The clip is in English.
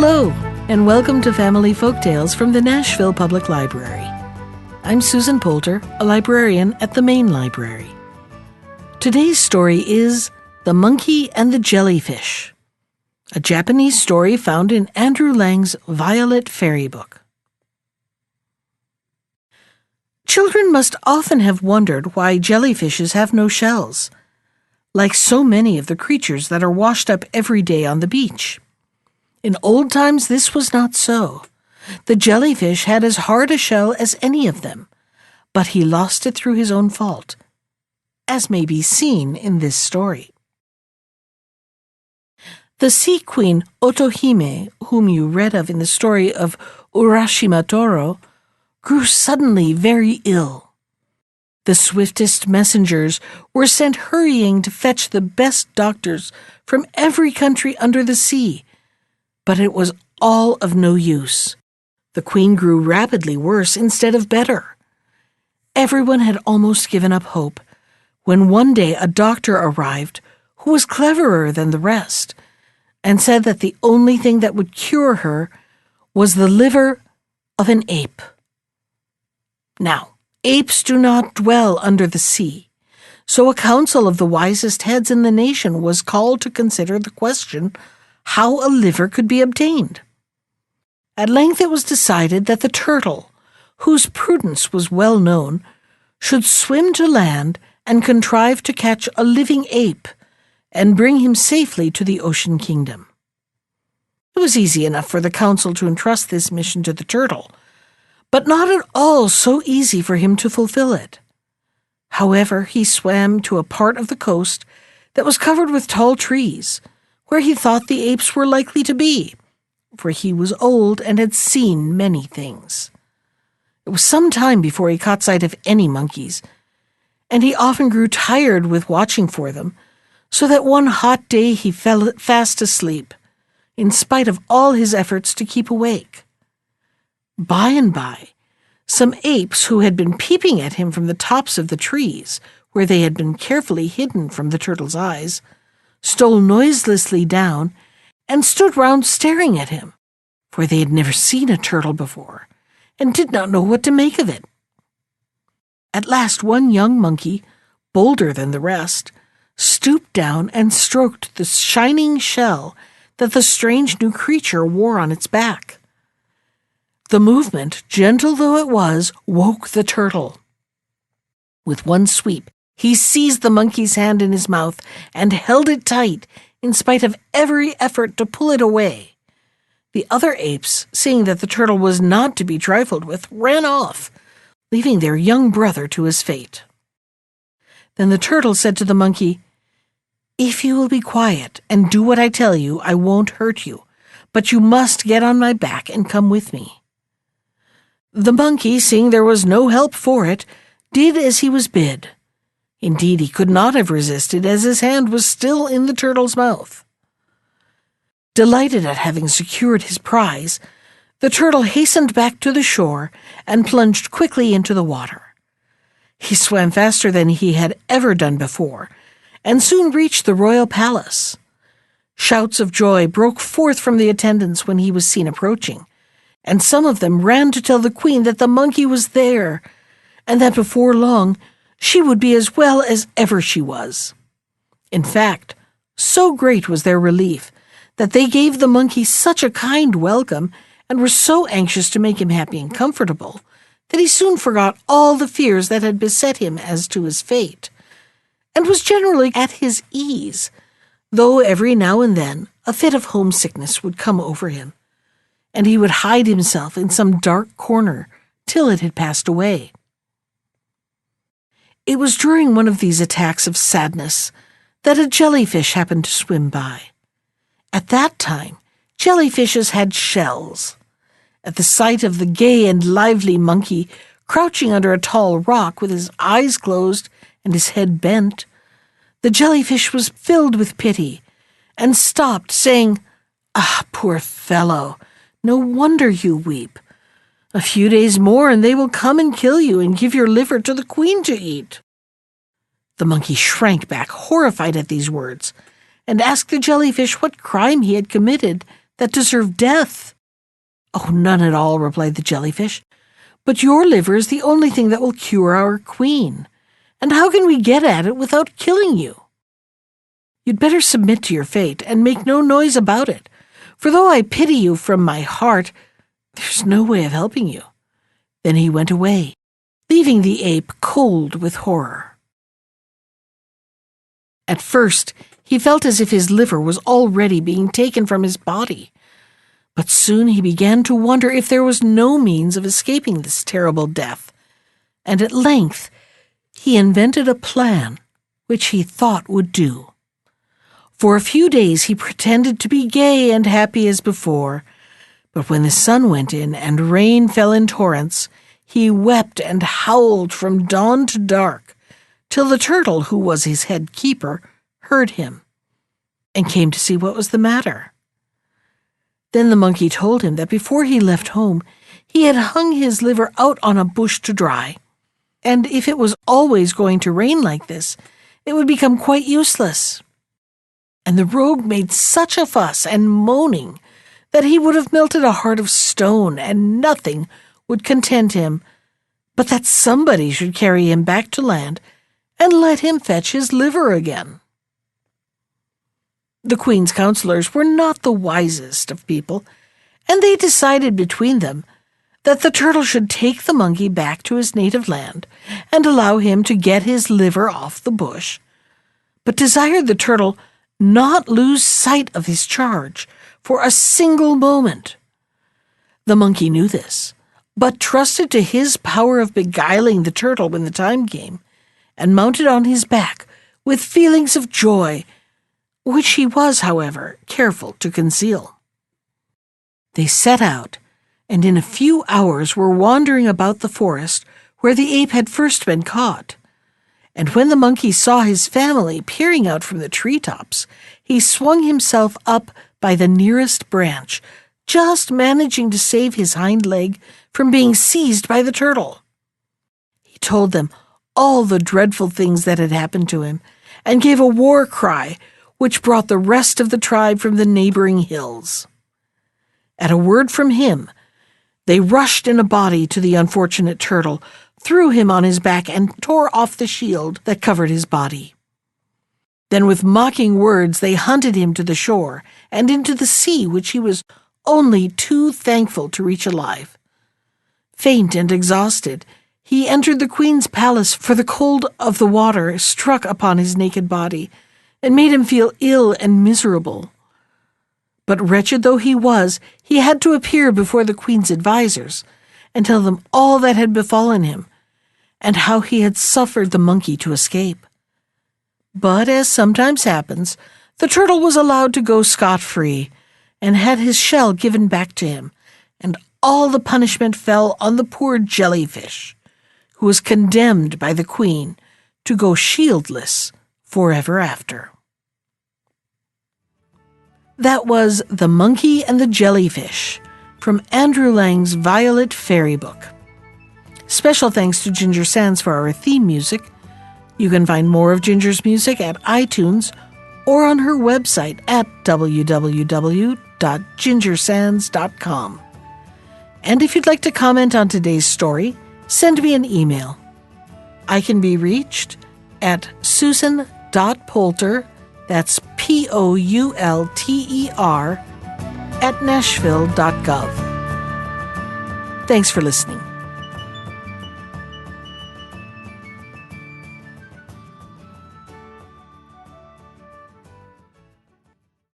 Hello, and welcome to Family Folktales from the Nashville Public Library. I'm Susan Poulter, a librarian at the Main Library. Today's story is The Monkey and the Jellyfish, a Japanese story found in Andrew Lang's Violet Fairy Book. Children must often have wondered why jellyfishes have no shells, like so many of the creatures that are washed up every day on the beach. In old times, this was not so. The jellyfish had as hard a shell as any of them, but he lost it through his own fault, as may be seen in this story. The sea queen Otohime, whom you read of in the story of Urashima Toro, grew suddenly very ill. The swiftest messengers were sent hurrying to fetch the best doctors from every country under the sea, but it was all of no use. The queen grew rapidly worse instead of better. Everyone had almost given up hope when one day a doctor arrived who was cleverer than the rest and said that the only thing that would cure her was the liver of an ape. Now, apes do not dwell under the sea, so a council of the wisest heads in the nation was called to consider the question how a liver could be obtained. At length it was decided that the turtle, whose prudence was well known, should swim to land and contrive to catch a living ape and bring him safely to the ocean kingdom. It was easy enough for the council to entrust this mission to the turtle, but not at all so easy for him to fulfill it. However, he swam to a part of the coast that was covered with tall trees, where he thought the apes were likely to be, for he was old and had seen many things. It was some time before he caught sight of any monkeys, and he often grew tired with watching for them, so that one hot day he fell fast asleep, in spite of all his efforts to keep awake. By and by, some apes who had been peeping at him from the tops of the trees, where they had been carefully hidden from the turtle's eyes, stole noiselessly down and stood round staring at him, for they had never seen a turtle before and did not know what to make of it. At last one young monkey, bolder than the rest, stooped down and stroked the shining shell that the strange new creature wore on its back. The movement, gentle though it was, woke the turtle. With one sweep, he seized the monkey's hand in his mouth and held it tight, in spite of every effort to pull it away. The other apes, seeing that the turtle was not to be trifled with, ran off, leaving their young brother to his fate. Then the turtle said to the monkey, "If you will be quiet and do what I tell you, I won't hurt you, but you must get on my back and come with me." The monkey, seeing there was no help for it, did as he was bid. Indeed, he could not have resisted, as his hand was still in the turtle's mouth. Delighted at having secured his prize, the turtle hastened back to the shore and plunged quickly into the water. He swam faster than he had ever done before, and soon reached the royal palace. Shouts of joy broke forth from the attendants when he was seen approaching, and some of them ran to tell the queen that the monkey was there, and that before long she would be as well as ever she was. In fact, so great was their relief that they gave the monkey such a kind welcome and were so anxious to make him happy and comfortable that he soon forgot all the fears that had beset him as to his fate, and was generally at his ease, though every now and then a fit of homesickness would come over him, and he would hide himself in some dark corner till it had passed away. It was during one of these attacks of sadness that a jellyfish happened to swim by. At that time, jellyfishes had shells. At the sight of the gay and lively monkey crouching under a tall rock with his eyes closed and his head bent, the jellyfish was filled with pity and stopped, saying, "Ah, poor fellow, no wonder you weep. A few days more and they will come and kill you and give your liver to the queen to eat." The monkey shrank back, horrified at these words, and asked the jellyfish what crime he had committed that deserve death." "Oh, none at all," replied the jellyfish. "But your liver is the only thing that will cure our queen. And how can we get at it without killing you? You'd better submit to your fate and make no noise about it, for though I pity you from my heart, there's no way of helping you." Then he went away, leaving the ape cold with horror. At first, he felt as if his liver was already being taken from his body. But soon he began to wonder if there was no means of escaping this terrible death, and at length he invented a plan which he thought would do. For a few days he pretended to be gay and happy as before, but when the sun went in and rain fell in torrents, he wept and howled from dawn to dark, till the turtle, who was his head keeper, heard him, and came to see what was the matter. Then the monkey told him that before he left home, he had hung his liver out on a bush to dry, and if it was always going to rain like this, it would become quite useless. And the rogue made such a fuss and moaning that he would have melted a heart of stone, and nothing would content him but that somebody should carry him back to land and let him fetch his liver again. The queen's counselors were not the wisest of people, and they decided between them that the turtle should take the monkey back to his native land and allow him to get his liver off the bush, but desired the turtle not lose sight of his charge for a single moment. The monkey knew this, but trusted to his power of beguiling the turtle when the time came, and mounted on his back with feelings of joy, which he was, however, careful to conceal. They set out, and in a few hours were wandering about the forest where the ape had first been caught. And when the monkey saw his family peering out from the treetops, he swung himself up by the nearest branch, just managing to save his hind leg from being seized by the turtle. He told them all the dreadful things that had happened to him, and gave a war cry which brought the rest of the tribe from the neighboring hills. At a word from him, they rushed in a body to the unfortunate turtle, threw him on his back, and tore off the shield that covered his body. Then with mocking words they hunted him to the shore and into the sea, which he was only too thankful to reach alive. Faint and exhausted, he entered the queen's palace, for the cold of the water struck upon his naked body and made him feel ill and miserable. But wretched though he was, he had to appear before the queen's advisers and tell them all that had befallen him, and how he had suffered the monkey to escape. But, as sometimes happens, the turtle was allowed to go scot-free, and had his shell given back to him, and all the punishment fell on the poor jellyfish, who was condemned by the queen to go shieldless forever after. That was The Monkey and the Jellyfish, from Andrew Lang's Violet Fairy Book. Special thanks to Ginger Sands for our theme music. You can find more of Ginger's music at iTunes or on her website at www.gingersands.com. And if you'd like to comment on today's story, send me an email. I can be reached at susan.poulter, that's POULTER, @nashville.gov. Thanks for listening.